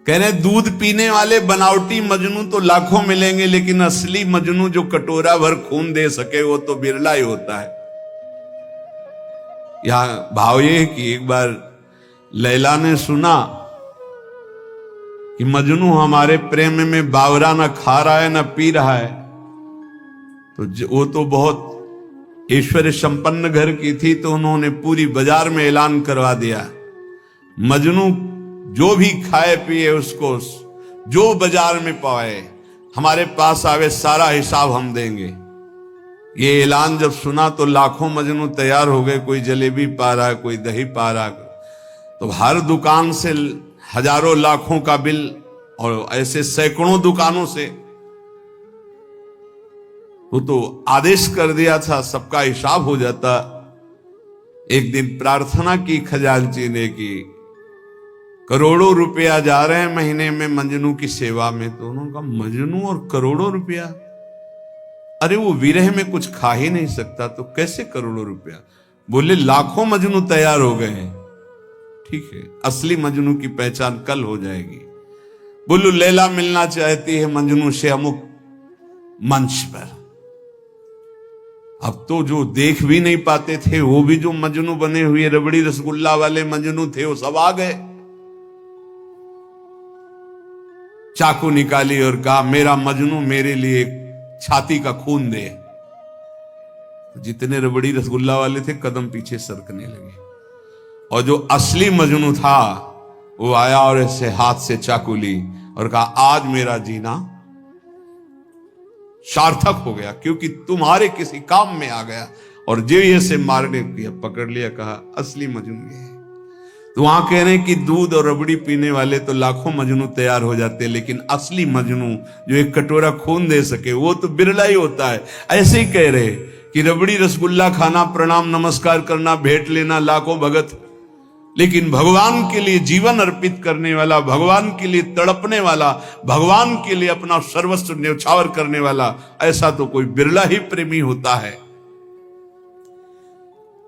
कह रहे दूध पीने वाले बनावटी मजनू तो लाखों मिलेंगे, लेकिन असली मजनू जो कटोरा भर खून दे सके वो तो बिरला ही होता है। यहां भाव ये कि एक बार लैला ने सुना कि मजनू हमारे प्रेम में बावरा न खा रहा है न पी रहा है, तो वो तो बहुत ऐश्वर्य संपन्न घर की थी, तो उन्होंने पूरी बाजार में ऐलान करवा दिया, मजनू जो भी खाए पिए उसको जो बाजार में पाए हमारे पास आवे, सारा हिसाब हम देंगे। ये ऐलान जब सुना तो लाखों मजनू तैयार हो गए, कोई जलेबी पा रहा, कोई दही पा रहा, तो हर दुकान से हजारों लाखों का बिल, और ऐसे सैकड़ों दुकानों से वो तो आदेश कर दिया था सबका हिसाब हो जाता। एक दिन प्रार्थना की खजांची ने कि करोड़ों रुपया जा रहे हैं महीने में मजनू की सेवा में, तो उन्होंने कहा मजनू और करोड़ों रुपया, अरे वो विरह में कुछ खा ही नहीं सकता तो कैसे करोड़ों रुपया। बोले लाखों मजनू तैयार हो गए हैं, ठीक है असली मजनू की पहचान कल हो जाएगी। बोलू लैला मिलना चाहती है मजनू से अमुक मंच पर। अब तो जो देख भी नहीं पाते थे वो भी जो मजनू बने हुए रबड़ी रसगुल्ला वाले मजनू थे वो सब आ गए। चाकू निकाली और कहा मेरा मजनू मेरे लिए छाती का खून दे। जितने रबड़ी रसगुल्ला वाले थे कदम पीछे सरकने लगे, और जो असली मजनू था वो आया और ऐसे हाथ से चाकू ली और कहा आज मेरा जीना सार्थक हो गया, क्योंकि तुम्हारे किसी काम में आ गया। और जो ये से मारने किया पकड़ लिया, कहा असली मजनू ये है। तो वहां कह रहे हैं कि दूध और रबड़ी पीने वाले तो लाखों मजनू तैयार हो जाते हैं, लेकिन असली मजनू जो एक कटोरा खून दे सके वो तो बिरला ही होता है। ऐसे ही कह रहे कि रबड़ी रसगुल्ला खाना, प्रणाम नमस्कार करना, भेंट लेना लाखों भगत, लेकिन भगवान के लिए जीवन अर्पित करने वाला, भगवान के लिए तड़पने वाला, भगवान के लिए अपना सर्वस्व न्यौछावर करने वाला, ऐसा तो कोई बिरला ही प्रेमी होता है।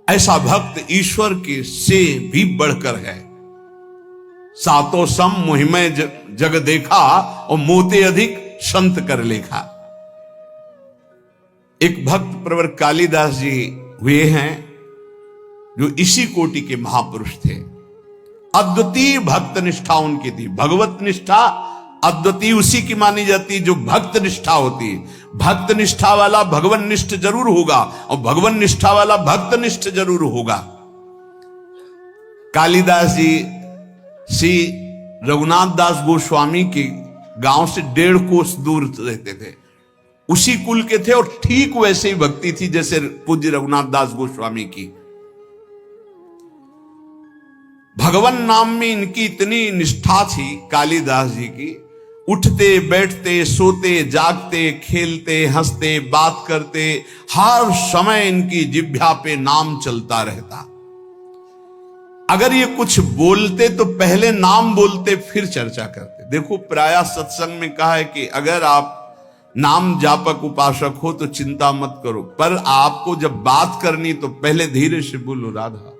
ऐसा भक्त ईश्वर के से भी बढ़कर है। सातों सम मुहिमय जग देखा और मोते अधिक संत कर लेखा। एक भक्त प्रवर कालिदास जी हुए हैं जो इसी कोटि के महापुरुष थे। अद्वितीय भक्त निष्ठा उनकी थी। भगवत निष्ठा अद्वितीय उसी की मानी जाती जो भक्त निष्ठा होती है। भक्त निष्ठा वाला भगवान निष्ठ जरूर होगा और भगवान निष्ठा वाला भक्त निष्ठ जरूर होगा। कालिदास जी श्री रघुनाथ दास गोस्वामी के गांव से 1.5 कोस दूर रहते थे, उसी कुल के थे, और ठीक वैसे ही भक्ति थी जैसे पूज्य रघुनाथ दास गोस्वामी की। भगवान नाम में इनकी इतनी निष्ठा थी कालिदास जी की, उठते बैठते सोते जागते खेलते हंसते बात करते हर समय इनकी जिह्वा पे नाम चलता रहता। अगर ये कुछ बोलते तो पहले नाम बोलते फिर चर्चा करते। देखो प्रायः सत्संग में कहा है कि अगर आप नाम जापक उपासक हो तो चिंता मत करो, पर आपको जब बात करनी तो पहले धीरे से बोलो राधा,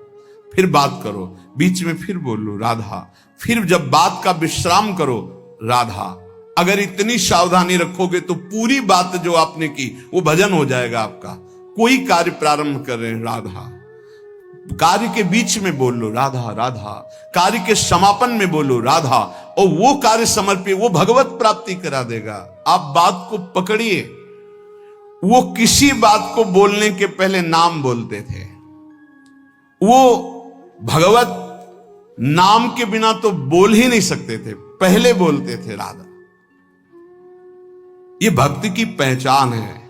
फिर बात करो, बीच में फिर बोलो राधा, फिर जब बात का विश्राम करो राधा। अगर इतनी सावधानी रखोगे तो पूरी बात जो आपने की वो भजन हो जाएगा आपका। कोई कार्य प्रारंभ कर रहे हैं राधा, कार्य के बीच में बोल लो राधा राधा, कार्य के समापन में बोलो राधा, और वो कार्य समर्पित वो भगवत प्राप्ति करा देगा। आप बात को पकड़िए। वो किसी बात को बोलने के पहले नाम बोलते थे। वो भगवत नाम के बिना तो बोल ही नहीं सकते थे, पहले बोलते थे राधा। ये भक्ति की पहचान है।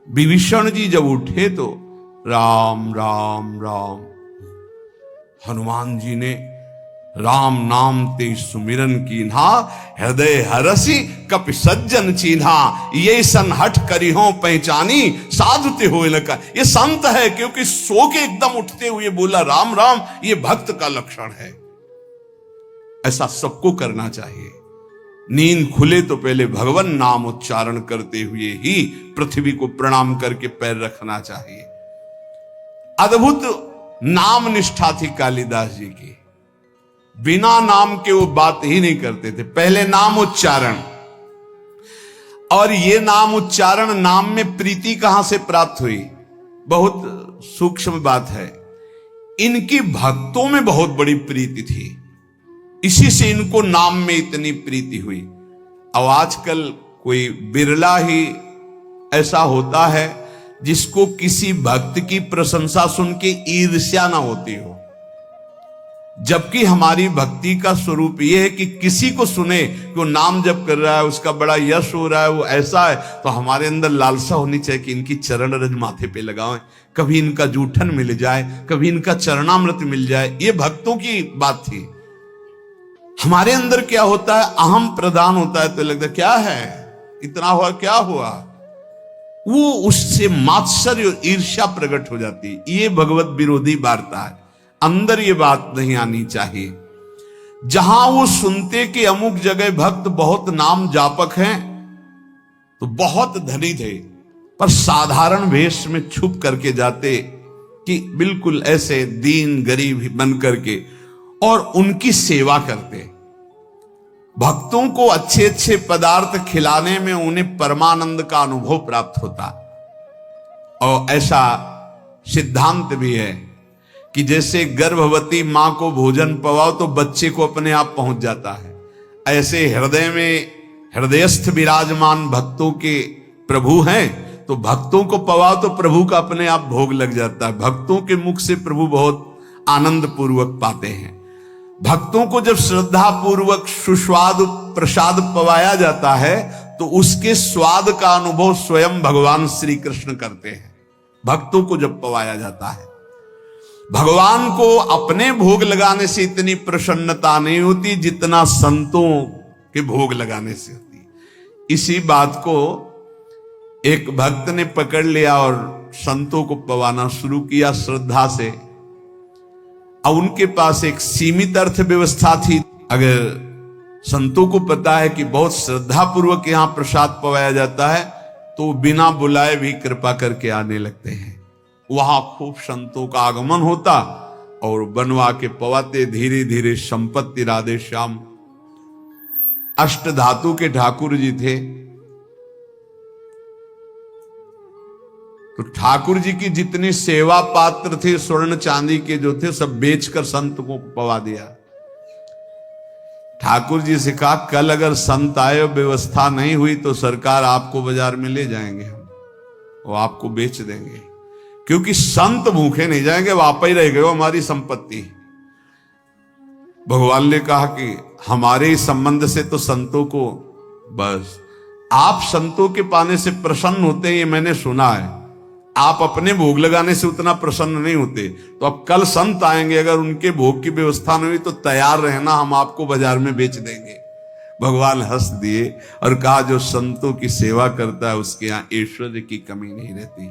विभीषण जी जब उठे तो राम राम राम, हनुमान जी ने राम नाम ते सुमिरन कीन्हा, हृदय हरसी कपि सज्जन चीन्हा, ये सन हट करी हो पहचानी, साधु ते होए लका। ये संत है क्योंकि सो के एकदम उठते हुए बोला राम राम, ये भक्त का लक्षण है। ऐसा सबको करना चाहिए। नींद खुले तो पहले भगवान नाम उच्चारण करते हुए ही पृथ्वी को प्रणाम करके पैर रखना चाहिए। अद्भुत नाम निष्ठा थी कालिदास जी की। बिना नाम के वो बात ही नहीं करते थे। पहले नाम उच्चारण, और ये नाम उच्चारण, नाम में प्रीति कहां से प्राप्त हुई, बहुत सूक्ष्म बात है। इनकी भक्तों में बहुत बड़ी प्रीति थी, इसी से इनको नाम में इतनी प्रीति हुई। अब आजकल कोई बिरला ही ऐसा होता है जिसको किसी भक्त की प्रशंसा सुन के ईर्ष्या ना होती हो, जबकि हमारी भक्ति का स्वरूप यह है कि किसी को सुने कि वो नाम जप कर रहा है, उसका बड़ा यश हो रहा है, वो ऐसा है, तो हमारे अंदर लालसा होनी चाहिए कि इनकी चरण रज माथे पे लगाएं, कभी इनका जूठन मिल जाए, कभी इनका चरणामृत मिल जाए। ये भक्तों की बात थी। हमारे अंदर क्या होता है, अहम प्रधान होता है, तो लगता है क्या है, इतना हुआ, क्या हुआ, वो उससे मात्सर्य और ईर्ष्या प्रकट हो जाती है। ये भगवत विरोधी वार्ता है। अंदर ये बात नहीं आनी चाहिए। जहां वो सुनते कि अमुक जगह भक्त बहुत नाम जापक हैं, तो बहुत धनी थे, पर साधारण वेश में छुप करके जाते कि बिल्कुल ऐसे दीन गरीब बन करके, और उनकी सेवा करते। भक्तों को अच्छे अच्छे पदार्थ खिलाने में उन्हें परमानंद का अनुभव प्राप्त होता। और ऐसा सिद्धांत भी है कि जैसे गर्भवती मां को भोजन पवाओ तो बच्चे को अपने आप पहुंच जाता है, ऐसे हृदय में हृदयस्थ विराजमान भक्तों के प्रभु हैं, तो भक्तों को पवाओ तो प्रभु का अपने आप भोग लग जाता है। भक्तों के मुख से प्रभु बहुत आनंद पूर्वक पाते हैं। भक्तों को जब श्रद्धा पूर्वक सुस्वाद प्रसाद पवाया जाता है, तो उसके स्वाद का अनुभव स्वयं भगवान श्री कृष्ण करते हैं। भक्तों को जब पवाया जाता है, भगवान को अपने भोग लगाने से इतनी प्रसन्नता नहीं होती जितना संतों के भोग लगाने से होती। इसी बात को एक भक्त ने पकड़ लिया और संतों को पवाना शुरू किया श्रद्धा से। अब उनके पास एक सीमित अर्थव्यवस्था थी। अगर संतों को पता है कि बहुत श्रद्धा पूर्वक यहां प्रसाद पवाया जाता है, तो बिना बुलाए भी कृपा करके आने लगते हैं। वहां खूब संतों का आगमन होता और बनवा के पवाते। धीरे धीरे संपत्ति राधे श्याम। अष्ट धातु के ठाकुर जी थे, तो ठाकुर जी की जितने सेवा पात्र थे स्वर्ण चांदी के जो थे, सब बेचकर संत को पवा दिया। ठाकुर जी से कहा, कल अगर संत आए व्यवस्था नहीं हुई तो सरकार आपको बाजार में ले जाएंगे, हम वो आपको बेच देंगे, क्योंकि संत भूखे नहीं जाएंगे, वापस ही रह गए, वो हमारी संपत्ति। भगवान ने कहा कि हमारे संबंध से तो संतों को, बस आप संतों के पाने से प्रसन्न होते हैं, ये मैंने सुना है। आप अपने भोग लगाने से उतना प्रसन्न नहीं होते, तो अब कल संत आएंगे, अगर उनके भोग की व्यवस्था नहीं हुई तो तैयार रहना, हम आपको बाजार में बेच देंगे। भगवान हंस दिए और कहा, जो संतों की सेवा करता है उसके यहां ऐश्वर्य की कमी नहीं रहती।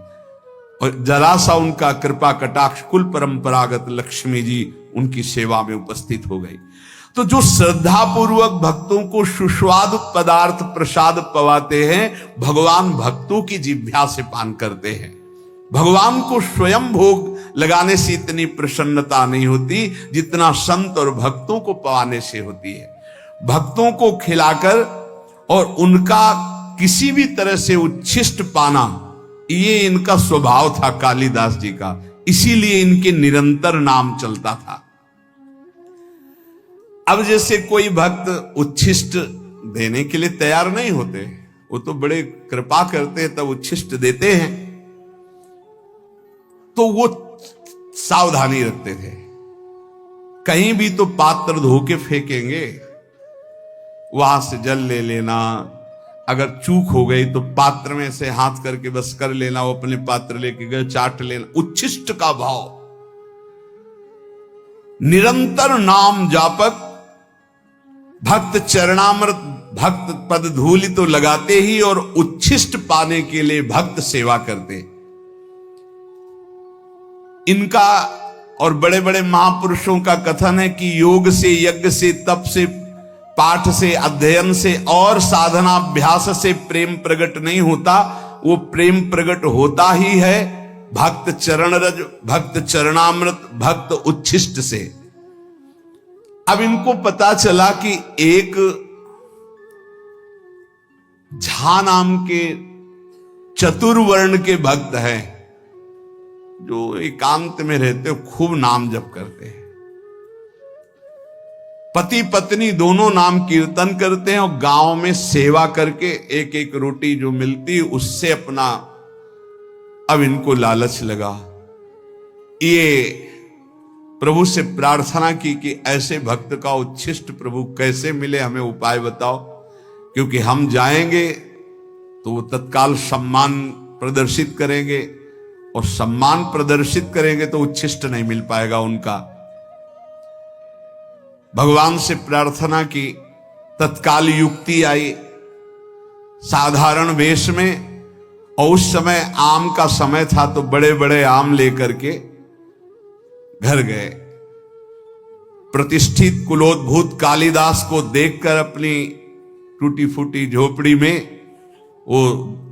और जरा सा उनका कृपा कटाक्ष, कुल परंपरागत लक्ष्मी जी उनकी सेवा में उपस्थित हो गई। तो जो श्रद्धा पूर्वक भक्तों को सुस्वाद पदार्थ प्रसाद पवाते हैं, भगवान भक्तों की जिह्वा से पान करते हैं। भगवान को स्वयं भोग लगाने से इतनी प्रसन्नता नहीं होती जितना संत और भक्तों को पवाने से होती है। भक्तों को खिलाकर और उनका किसी भी तरह से उच्छिष्ट पाना, ये इनका स्वभाव था कालिदास जी का, इसीलिए इनके निरंतर नाम चलता था। अब जैसे कोई भक्त उच्छिष्ट देने के लिए तैयार नहीं होते, वो तो बड़े कृपा करते हैं तब उच्छिष्ट देते हैं, तो वो सावधानी रखते थे। कहीं भी तो पात्र धो के फेंकेंगे, वहां से जल ले लेना, अगर चूक हो गई तो पात्र में से हाथ करके बस कर लेना, वो अपने पात्र लेके गए चाट लेना। उच्छिष्ट का भाव, निरंतर नाम जापक, भक्त चरणामृत भक्त पद धूलि तो लगाते ही, और उच्छिष्ट पाने के लिए भक्त सेवा करते। इनका और बड़े बड़े महापुरुषों का कथन है कि योग से, यज्ञ से, तप से, पाठ से, अध्ययन से और साधनाभ्यास से प्रेम प्रकट नहीं होता। वो प्रेम प्रकट होता ही है भक्त चरण रज, भक्त चरणामृत, भक्त उच्छिष्ट से। अब इनको पता चला कि एक झा नाम के चतुर्वर्ण के भक्त हैं जो एकांत में रहते हो खूब नाम जप करते हैं। पति पत्नी दोनों नाम कीर्तन करते हैं और गांव में सेवा करके एक एक रोटी जो मिलती उससे अपना, अब इनको लालच लगा। ये प्रभु से प्रार्थना की कि ऐसे भक्त का उच्छिष्ट प्रभु कैसे मिले, हमें उपाय बताओ, क्योंकि हम जाएंगे तो वो तत्काल सम्मान प्रदर्शित करेंगे और सम्मान प्रदर्शित करेंगे तो उच्छिष्ट नहीं मिल पाएगा उनका। भगवान से प्रार्थना की, तत्काल युक्ति आई साधारण वेश में, और उस समय आम का समय था तो बड़े बड़े आम लेकर के घर गए। प्रतिष्ठित कुलोद्भूत कालिदास को देखकर अपनी टूटी फूटी झोपड़ी में वो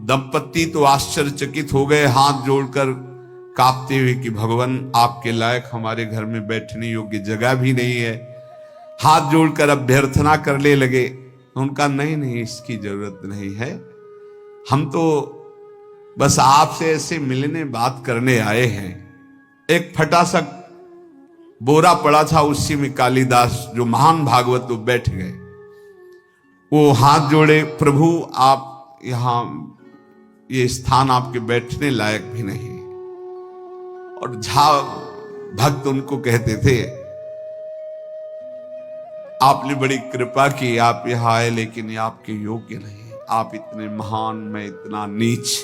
दंपत्ति तो आश्चर्यचकित हो गए, हाथ जोड़कर कांपते हुए कि भगवान आपके लायक हमारे घर में बैठने योग्य जगह भी नहीं है। हाथ जोड़कर अभ्यर्थना करने लगे। उनका नहीं नहीं इसकी जरूरत नहीं है, हम तो बस आपसे ऐसे मिलने बात करने आए हैं। एक फटा सा बोरा पड़ा था, उसी में कालिदास जो महान भागवत वो बैठ गए। वो हाथ जोड़े, प्रभु आप यहां, ये स्थान आपके बैठने लायक भी नहीं। और झा भक्त उनको कहते थे आपने बड़ी कृपा की, आप यहां आए, लेकिन ये आपके योग्य नहीं। आप इतने महान, मैं इतना नीच।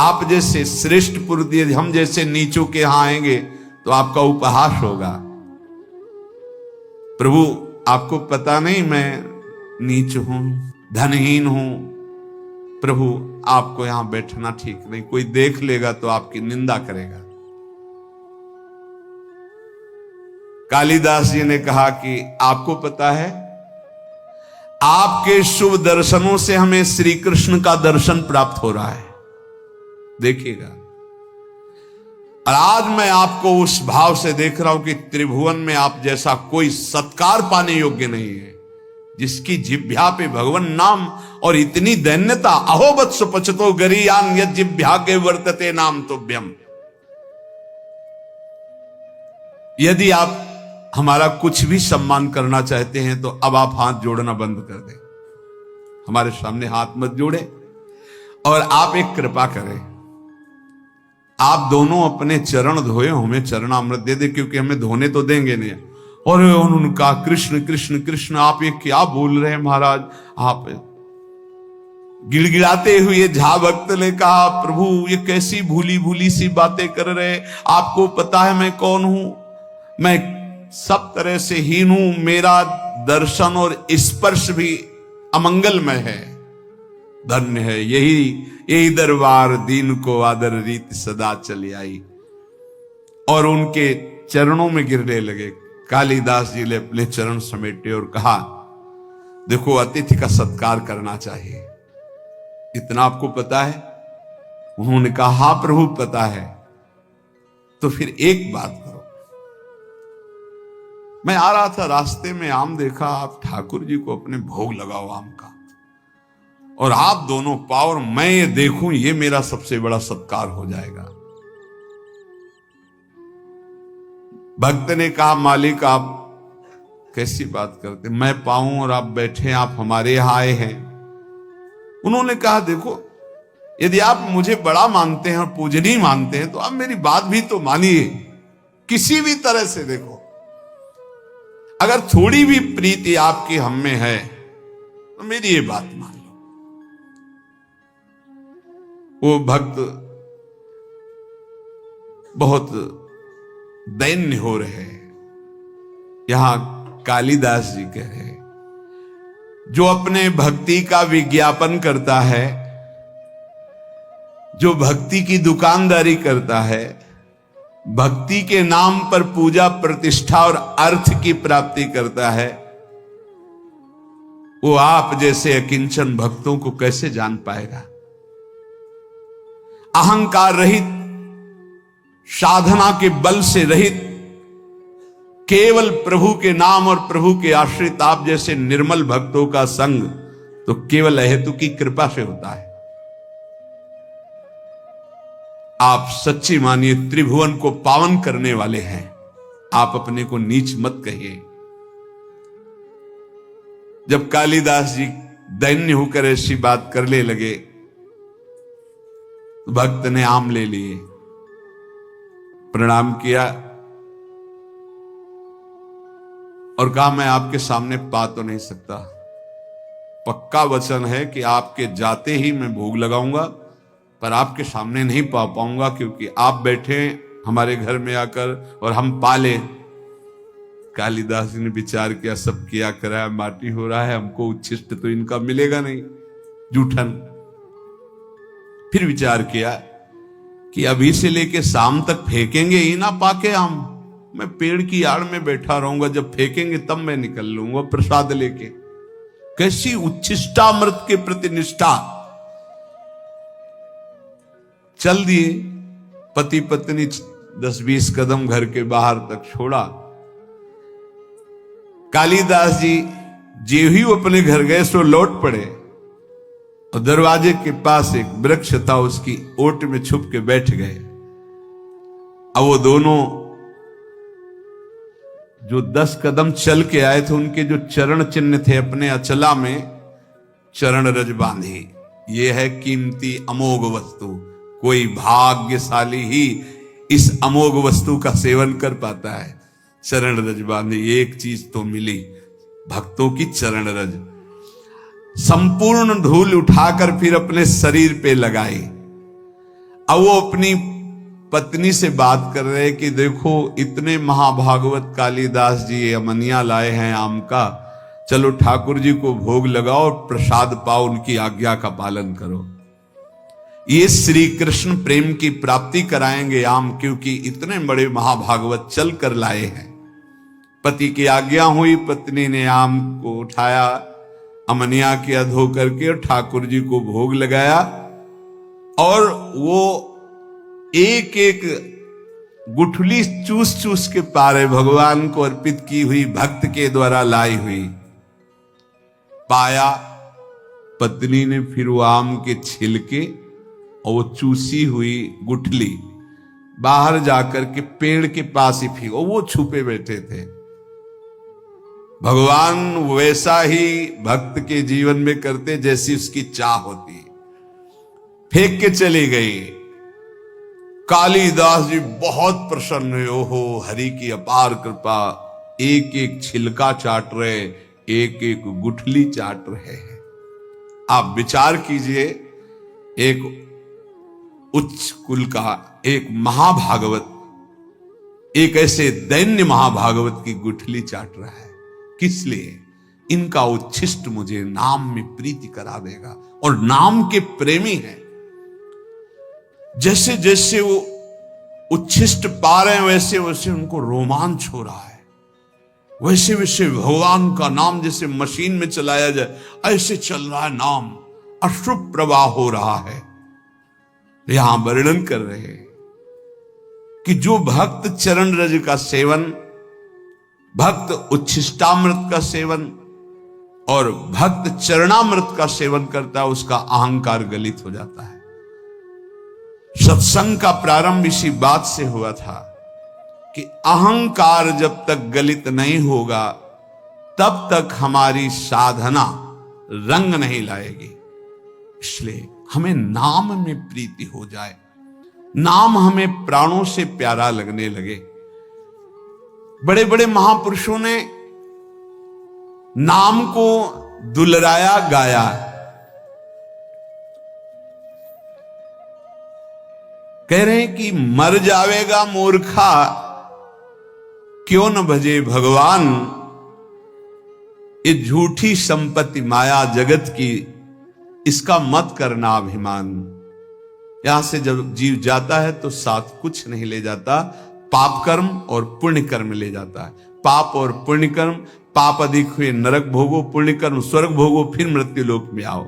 आप जैसे श्रेष्ठ पुरुष, हम जैसे नीचों के यहां आएंगे तो आपका उपहास होगा। प्रभु आपको पता नहीं मैं नीच हूं, धनहीन हूं। प्रभु आपको यहां बैठना ठीक नहीं, कोई देख लेगा तो आपकी निंदा करेगा। कालिदास जी ने कहा कि आपको पता है, आपके शुभ दर्शनों से हमें श्री कृष्ण का दर्शन प्राप्त हो रहा है, देखिएगा। और आज मैं आपको उस भाव से देख रहा हूं कि त्रिभुवन में आप जैसा कोई सत्कार पाने योग्य नहीं है, जिसकी जिह्वा पे भगवान नाम और इतनी दैन्यता। अहोवत्स पचतो गरीयान यद जिह्वा के वर्तते नाम तुभ्यम। यदि आप हमारा कुछ भी सम्मान करना चाहते हैं तो अब आप हाथ जोड़ना बंद कर दें, हमारे सामने हाथ मत जोड़े। और आप एक कृपा करें, आप दोनों अपने चरण धोए, हमें चरणामृत दे दे, क्योंकि हमें धोने तो देंगे नहीं। और उनका कृष्ण कृष्ण कृष्ण, आप ये क्या बोल रहे हैं महाराज। आप गिड़गिड़ाते हुए झा भक्त ने कहा, प्रभु ये कैसी भूली भूली सी बातें कर रहे, आपको पता है मैं कौन हूं। मैं सब तरह से हीन हूं, मेरा दर्शन और स्पर्श भी अमंगलमय है। धन्य है यही दरबार, दीन को आदर रीत सदा चली आई। और उनके चरणों में गिरने लगे। कालिदास जी ने अपने चरण समेटे और कहा, देखो अतिथि का सत्कार करना चाहिए, इतना आपको पता है। उन्होंने कहा हां प्रभु पता है। तो फिर एक बात करो, मैं आ रहा था रास्ते में आम देखा, आप ठाकुर जी को अपने भोग लगाओ आम का, और आप दोनों पाओ और मैं ये देखूं, ये मेरा सबसे बड़ा सत्कार हो जाएगा। भक्त ने कहा, मालिक आप कैसी बात करते, मैं पाऊं और आप बैठे, आप हमारे यहां आए हैं। उन्होंने कहा देखो, यदि आप मुझे बड़ा मानते हैं और पूजनीय मानते हैं तो आप मेरी बात भी तो मानिए, किसी भी तरह से। देखो अगर थोड़ी भी प्रीति आपकी हम में है तो मेरी ये बात मान लो। वो भक्त बहुत दैन्य हो रहे हैं। यहां कालिदास जी कह रहे, जो अपने भक्ति का विज्ञापन करता है, जो भक्ति की दुकानदारी करता है, भक्ति के नाम पर पूजा प्रतिष्ठा और अर्थ की प्राप्ति करता है, वो आप जैसे अकिंचन भक्तों को कैसे जान पाएगा। अहंकार रहित, साधना के बल से रहित केवल प्रभु के नाम और प्रभु के आश्रित आप जैसे निर्मल भक्तों का संग तो केवल अहेतु की कृपा से होता है। आप सच्ची मानिए त्रिभुवन को पावन करने वाले हैं, आप अपने को नीच मत कहिए। जब कालिदास जी दैन्य होकर ऐसी बात करने लगे तो भक्त ने आम ले लिए, प्रणाम किया और कहा मैं आपके सामने पा तो नहीं सकता, पक्का वचन है कि आपके जाते ही मैं भोग लगाऊंगा, पर आपके सामने नहीं पा पाऊंगा क्योंकि आप बैठे हमारे घर में आकर और हम पाले। कालिदास जी ने विचार किया, सब किया कराया माटी हो रहा है, हमको उच्छिष्ट तो इनका मिलेगा नहीं, जूठन। फिर विचार किया कि अभी से लेके शाम तक फेंकेंगे ही ना पाके आम, मैं पेड़ की आड़ में बैठा रहूंगा, जब फेंकेंगे तब मैं निकल लूंगा प्रसाद लेके। कैसी उच्छिष्टामृत के प्रति निष्ठा। चल दिए, पति पत्नी 10-20 कदम घर के बाहर तक छोड़ा। कालिदास जी जो ही अपने घर गए सो लौट पड़े और दरवाजे के पास एक वृक्ष था, उसकी ओट में छुप के बैठ गए। अब वो दोनों जो 10 कदम चल के आए थे, उनके जो चरण चिन्ह थे अपने अचला में चरण रज बांधी। ये है कीमती अमोघ वस्तु, कोई भाग्यशाली ही इस अमोघ वस्तु का सेवन कर पाता है। चरण रज बांधी, एक चीज तो मिली, भक्तों की चरण रज। संपूर्ण धूल उठाकर फिर अपने शरीर पे लगाई। अब वो अपनी पत्नी से बात कर रहे कि देखो इतने महाभागवत कालिदास जी ये अमनिया लाए हैं आम का, चलो ठाकुर जी को भोग लगाओ, प्रसाद पाओ, उनकी आज्ञा का पालन करो। ये श्री कृष्ण प्रेम की प्राप्ति कराएंगे आम, क्योंकि इतने बड़े महाभागवत चल कर लाए हैं। पति की आज्ञा हुई, पत्नी ने आम को उठाया, अमनिया किया धो करके और ठाकुर जी को भोग लगाया। और वो एक एक गुठली चूस चूस के पारे भगवान को अर्पित की हुई, भक्त के द्वारा लाई हुई पाया। पत्नी ने फिर वो आम के छिलके और वो चूसी हुई गुठली बाहर जाकर के पेड़ के पास ही फेंक, वो छुपे बैठे थे। भगवान वैसा ही भक्त के जीवन में करते जैसी उसकी चाह होती, फेंक के चली गई। कालिदास जी बहुत प्रसन्न हुए, ओहो हरि की अपार कृपा, एक एक छिलका चाट रहे, एक एक गुठली चाट रहे हैं। आप विचार कीजिए, एक उच्च कुल का एक महाभागवत एक ऐसे दैन्य महाभागवत की गुठली चाट रहा है। किस लिए? इनका उच्छिष्ट मुझे नाम में प्रीति करा देगा। और नाम के प्रेमी हैं, जैसे जैसे वो उच्छिष्ट पा रहे हैं वैसे वैसे उनको रोमांच हो रहा है, वैसे वैसे भगवान का नाम जैसे मशीन में चलाया जाए ऐसे चल रहा है नाम, अश्रु प्रवाह हो रहा है। यहां वर्णन कर रहे हैं कि जो भक्त चरण रज का सेवन, भक्त उच्छिष्टामृत का सेवन और भक्त चरणामृत का सेवन करता है, उसका अहंकार गलित हो जाता है। सत्संग का प्रारंभ इसी बात से हुआ था कि अहंकार जब तक गलित नहीं होगा तब तक हमारी साधना रंग नहीं लाएगी। इसलिए हमें नाम में प्रीति हो जाए, नाम हमें प्राणों से प्यारा लगने लगे। बड़े बड़े महापुरुषों ने नाम को दुलराया गाया। कह रहे हैं कि मर जावेगा मूर्खा क्यों न भजे भगवान, ये झूठी संपत्ति माया जगत की, इसका मत करना अभिमान। यहां से जब जीव जाता है तो साथ कुछ नहीं ले जाता, पाप कर्म और पुण्य कर्म ले जाता है। पाप और पुण्य कर्म, पाप अधिक हुए नरक भोगो, पुण्य कर्म स्वर्ग भोगो, फिर मृत्यु लोक में आओ।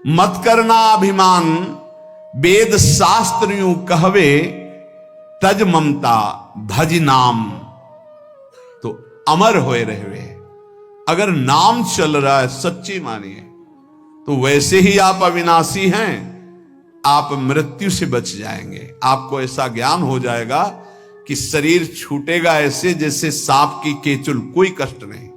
मत करना अभिमान, वेद शास्त्र यूं कहवे, तज ममता भज नाम। तो अमर होए रहे। अगर नाम चल रहा है सच्ची मानिए, तो वैसे ही आप अविनाशी हैं, आप मृत्यु से बच जाएंगे। आपको ऐसा ज्ञान हो जाएगा कि शरीर छूटेगा ऐसे जैसे सांप की केचुल, कोई कष्ट नहीं।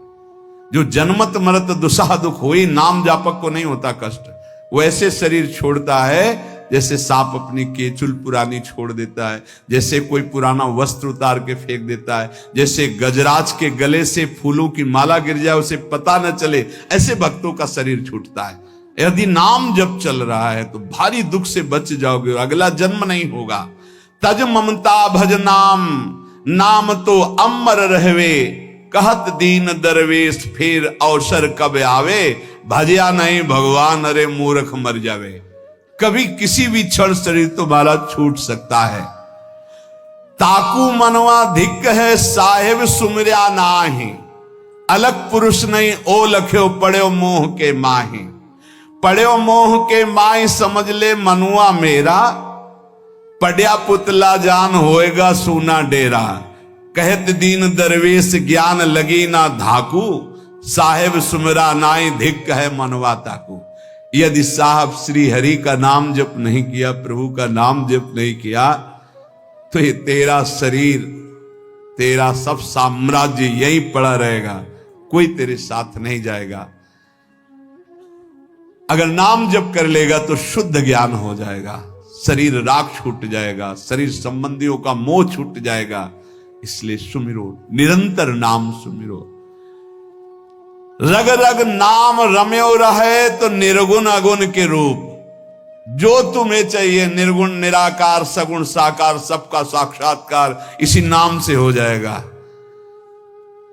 जो जन्मत मरत दुसाह दुख हुई, नाम जापक को नहीं होता कष्ट, वैसे शरीर छोड़ता है जैसे सांप अपनी केचुल पुरानी छोड़ देता है, जैसे कोई पुराना वस्त्र उतार के फेंक देता है, जैसे गजराज के गले से फूलों की माला गिर जाए उसे पता न चले, ऐसे भक्तों का शरीर छूटता है। यदि नाम जब चल रहा है तो भारी दुख से बच जाओगे और अगला जन्म नहीं होगा। तज ममता भज नाम, नाम तो अमर रहवे, कहत दीन दरवेश फिर अवसर कब आवे, भजिया नहीं भगवान अरे मूर्ख मर जावे। कभी किसी भी क्षण शरीर तुम्हारा छूट सकता है। ताकू मनवा धिक है साहेब सुमरिया नाही, अलग पुरुष नहीं ओ लख्यो पड़े मोह के माही। पड़े मोह के माही समझ ले मनुआ मेरा, पड़िया पुतला जान होएगा सूना डेरा। कहत दीन दरवेश ज्ञान लगी ना धाकू, साहेब सुमरा नाई धिक है मनवा ताकू। यदि साहब श्री हरि का नाम जप नहीं किया, प्रभु का नाम जप नहीं किया, तो ये तेरा शरीर, तेरा सब साम्राज्य यहीं पड़ा रहेगा, कोई तेरे साथ नहीं जाएगा। अगर नाम जप कर लेगा तो शुद्ध ज्ञान हो जाएगा, शरीर राग छूट जाएगा, शरीर संबंधियों का मोह छूट जाएगा। इसलिए सुमिरो, निरंतर नाम सुमिरो। रग रग नाम रम्यो रहे तो निर्गुण अगुण के रूप, जो तुम्हें चाहिए निर्गुण निराकार सगुण साकार सबका साक्षात्कार इसी नाम से हो जाएगा।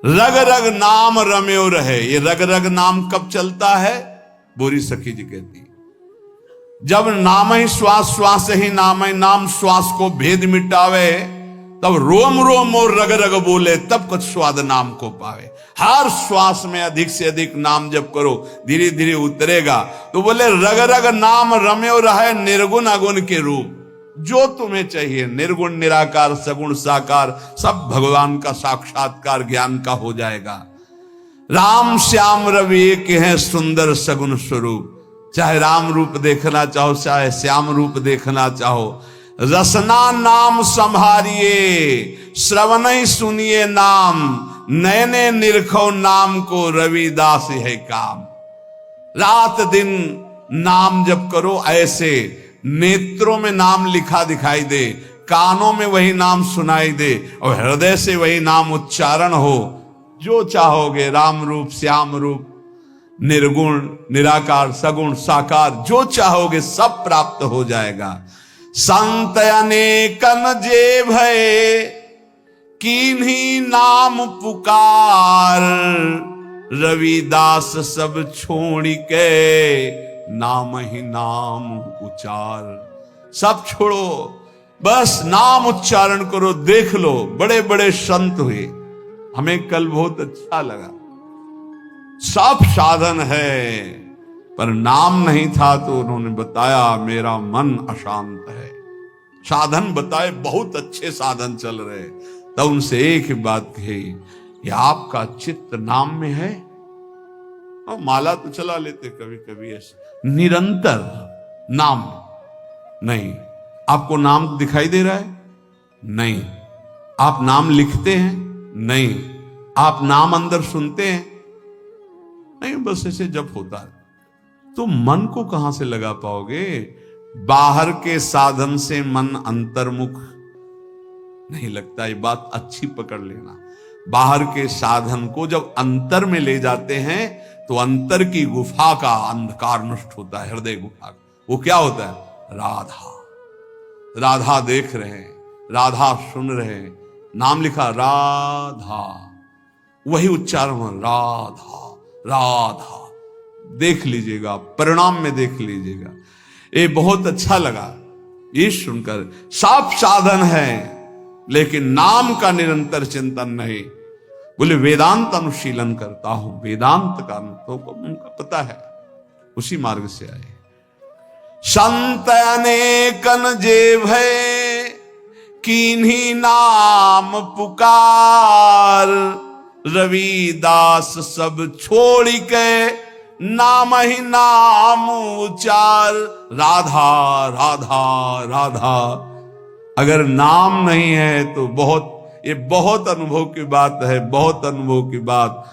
रग रग नाम रम्यो रहे, ये रग रग नाम कब चलता है? बोरी सखी जी कहती, जब नाम ही श्वास, श्वास ही नाम ही नाम श्वास को भेद मिटावे, तब रोम रोम और रग रग बोले, तब कुछ स्वाद नाम को पावे। हर श्वास में अधिक से अधिक नाम जप करो, धीरे धीरे उतरेगा। तो बोले रग रग नाम रम्यो रहे निर्गुण अगुण के रूप, जो तुम्हें चाहिए निर्गुण निराकार सगुण साकार सब भगवान का साक्षात्कार ज्ञान का हो जाएगा। राम श्याम रवि एक है सुंदर सगुण स्वरूप, चाहे राम रूप देखना चाहो चाहे श्याम रूप देखना चाहो। रसना नाम संभारिए, श्रवण ही सुनिए नाम, नैने निरखो नाम को रविदास है काम। रात दिन नाम जप करो, ऐसे नेत्रों में नाम लिखा दिखाई दे, कानों में वही नाम सुनाई दे और हृदय से वही नाम उच्चारण हो। जो चाहोगे राम रूप श्याम रूप निर्गुण निराकार सगुण साकार जो चाहोगे सब प्राप्त हो जाएगा। संत अनेकन जे भय किन्हीं नाम पुकार, रविदास सब छोड़ के नाम ही नाम उच्चार। सब छोड़ो, बस नाम उच्चारण करो। देख लो बड़े बड़े संत हुए, हमें कल बहुत अच्छा लगा। सब साधन है पर नाम नहीं था, तो उन्होंने बताया मेरा मन अशांत है। साधन बताए, बहुत अच्छे साधन चल रहे, तब उनसे एक ही बात कही, ये आपका चित्त नाम में है? और माला तो चला लेते कभी कभी ऐसे, निरंतर नाम नहीं। आपको नाम दिखाई दे रहा है? नहीं। आप नाम लिखते हैं? नहीं। आप नाम अंदर सुनते हैं? नहीं, बस ऐसे जप होता है। तो मन को कहां से लगा पाओगे? बाहर के साधन से मन अंतर्मुख नहीं लगता। ये बात अच्छी पकड़ लेना। बाहर के साधन को जब अंतर में ले जाते हैं तो अंतर की गुफा का अंधकार नष्ट होता है, हृदय गुफा का। वो क्या होता है? राधा। राधा देख रहे हैं, राधा सुन रहे हैं, नाम लिखा राधा, वही उच्चारण राधा राधा। देख लीजिएगा, परिणाम में देख लीजिएगा। ये बहुत अच्छा लगा ये सुनकर। सब साधन है लेकिन नाम का निरंतर चिंतन नहीं। बोले वेदांत अनुशीलन करता हूं, वेदांत का तो उनका पता है, उसी मार्ग से आए। संत अनेकन जे भय किन्हीं नाम पुकार, रविदास सब छोड़ के नाम ही नाम उचार, राधा राधा राधा। अगर नाम नहीं है तो ये बहुत अनुभव की बात है, बहुत अनुभव की बात।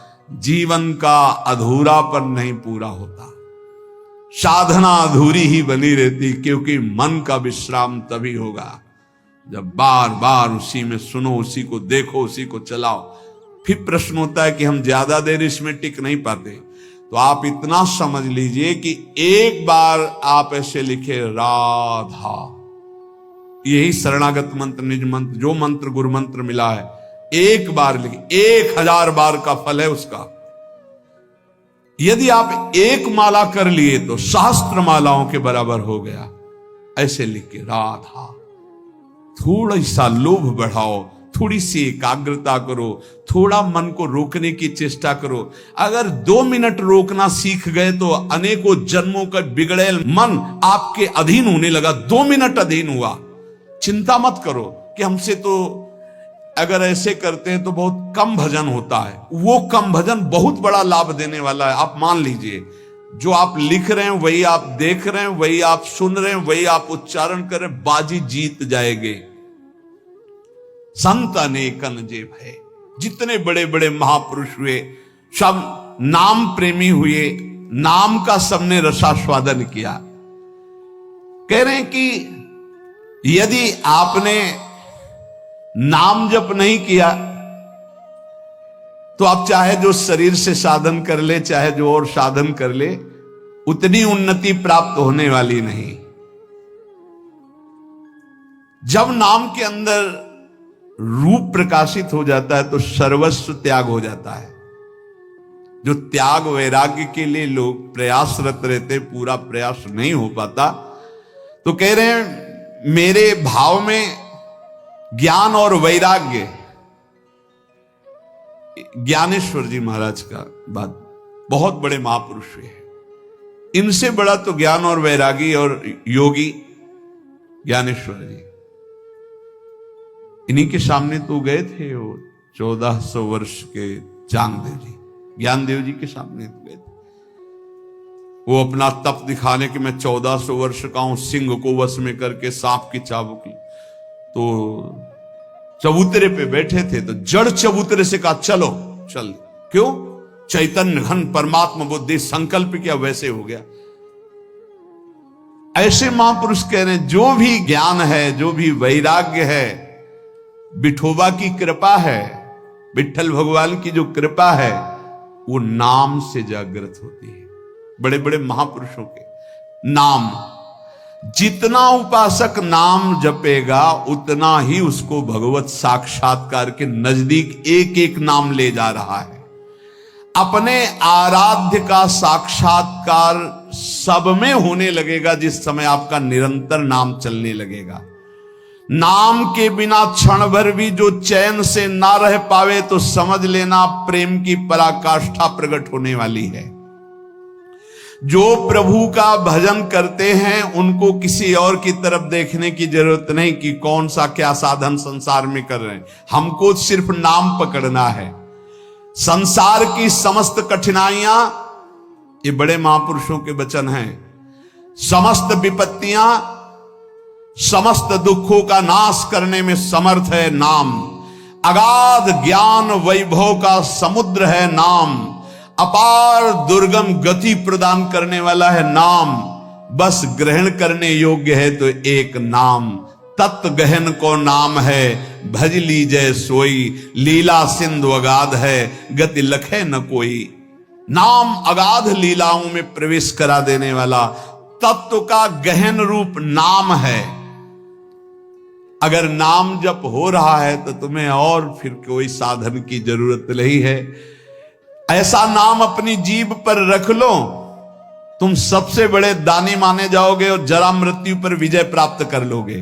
जीवन का अधूरापन नहीं पूरा होता, साधना अधूरी ही बनी रहती, क्योंकि मन का विश्राम तभी होगा जब बार बार उसी में सुनो, उसी को देखो, उसी को चलाओ। फिर प्रश्न होता है कि हम ज्यादा देर इसमें टिक नहीं पाते, तो आप इतना समझ लीजिए कि एक बार आप ऐसे लिखे राधा, यही शरणागत मंत्र, निज मंत्र, जो मंत्र गुरु मंत्र मिला है, एक बार लिखे, 1000 बार का फल है उसका। यदि आप एक माला कर लिए तो सहस्त्र मालाओं के बराबर हो गया। ऐसे लिख के राधा। थोड़ा सा लोभ बढ़ाओ, थोड़ी सी एकाग्रता करो, थोड़ा मन को रोकने की चेष्टा करो। अगर 2 मिनट रोकना सीख गए तो अनेकों जन्मों का बिगड़ेल मन आपके अधीन होने लगा। 2 मिनट अधीन हुआ, चिंता मत करो कि हमसे तो अगर ऐसे करते हैं तो बहुत कम भजन होता है। वो कम भजन बहुत बड़ा लाभ देने वाला है। आप मान लीजिए, जो आप लिख रहे हैं वही आप देख रहे हैं, वही आप सुन रहे हैं, वही आप उच्चारण कर रहे हैं, बाजी जीत जाएंगे। संत अनेकन जे भय, जितने बड़े बड़े महापुरुष हुए सब नाम प्रेमी हुए, नाम का सबने रसास्वादन किया। कह रहे हैं कि यदि आपने नाम जप नहीं किया तो आप चाहे जो शरीर से साधन कर ले, चाहे जो और साधन कर ले, उतनी उन्नति प्राप्त होने वाली नहीं। जब नाम के अंदर रूप प्रकाशित हो जाता है तो सर्वस्व त्याग हो जाता है। जो त्याग वैराग्य के लिए लोग प्रयासरत रहते, पूरा प्रयास नहीं हो पाता, तो कह रहे हैं मेरे भाव में ज्ञान और वैराग्य, ज्ञानेश्वर जी महाराज का बात, बहुत बड़े महापुरुष हुए, इनसे बड़ा तो ज्ञान और वैरागी और योगी ज्ञानेश्वर जी। इन्हीं के सामने तो गए थे वो 1400 वर्ष के चांगदेव जी, ज्ञानदेव जी के सामने तो गए थे। वो अपना तप दिखाने के मैं 1400 वर्ष का हूं, सिंह को वश में करके सांप की चाबुक की, तो चबूतरे पे बैठे थे तो जड़ चबूतरे से कहा चलो चल। क्यों? चैतन्य घन परमात्मा बुद्धि संकल्प किया, वैसे हो गया। ऐसे महापुरुष कह रहे हैं जो भी ज्ञान है, जो भी वैराग्य है, विठोबा की कृपा है, विठल भगवान की जो कृपा है, वो नाम से जागृत होती है। बड़े बड़े महापुरुषों के नाम, जितना उपासक नाम जपेगा उतना ही उसको भगवत साक्षात्कार के नजदीक एक एक नाम ले जा रहा है। अपने आराध्य का साक्षात्कार सब में होने लगेगा जिस समय आपका निरंतर नाम चलने लगेगा। नाम के बिना क्षण भर भी जो चैन से ना रह पावे तो समझ लेना प्रेम की पराकाष्ठा प्रकट होने वाली है। जो प्रभु का भजन करते हैं उनको किसी और की तरफ देखने की जरूरत नहीं कि कौन सा क्या साधन संसार में कर रहे हैं। हमको सिर्फ नाम पकड़ना है। संसार की समस्त कठिनाइयां, ये बड़े महापुरुषों के वचन हैं, समस्त विपत्तियां, समस्त दुखों का नाश करने में समर्थ है नाम। अगाध ज्ञान वैभव का समुद्र है नाम। अपार दुर्गम गति प्रदान करने वाला है नाम। बस ग्रहण करने योग्य है तो एक नाम। तत्व गहन को नाम है, भज लीजय सोई। लीला सिंधु अगाध है, गति लखे न कोई। नाम अगाध लीलाओं में प्रवेश करा देने वाला तत्व का गहन रूप नाम है। अगर नाम जप हो रहा है तो तुम्हें और फिर कोई साधन की जरूरत नहीं है। ऐसा नाम अपनी जीभ पर रख लो, तुम सबसे बड़े दानी माने जाओगे और जरा मृत्यु पर विजय प्राप्त कर लोगे।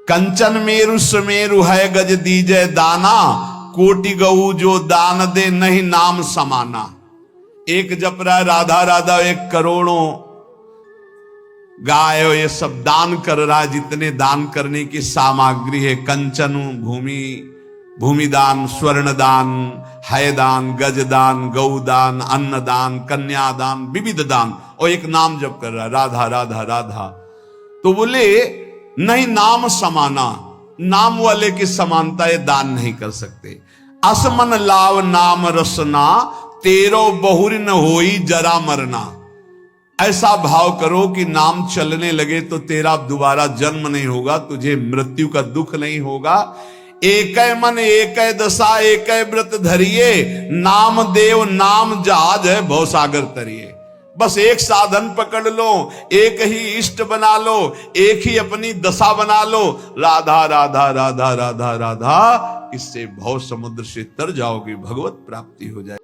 कंचन मेरु सुमेरु है गज दीजय दाना। कोटि गऊ जो दान दे नहीं नाम समाना। एक जप रहा है राधा राधा, एक करोड़ों गाय ये सब दान कर रहा है। जितने दान करने की सामग्री है, कंचन भूमि भूमिदान, स्वर्णदान, हैदान, गजदान, गौदान, अन्नदान, कन्यादान, विविध दान। और एक नाम जप कर रहा है, राधा राधा राधा। तो बोले नहीं, नाम समाना, नाम वाले की समानता ये दान नहीं कर सकते। असमन लाव नाम रसना, तेरो बहुर न होई जरा मरना। ऐसा भाव करो कि नाम चलने लगे तो तेरा दोबारा जन्म नहीं होगा, तुझे मृत्यु का दुख नहीं होगा। एक मन एक दशा एक व्रत धरिए, नाम देव नाम जहाज है भवसागर तरिए। बस एक साधन पकड़ लो, एक ही इष्ट बना लो, एक ही अपनी दशा बना लो, राधा राधा राधा राधा राधा। इससे भव समुद्र से तर जाओगे, भगवत प्राप्ति हो जाए।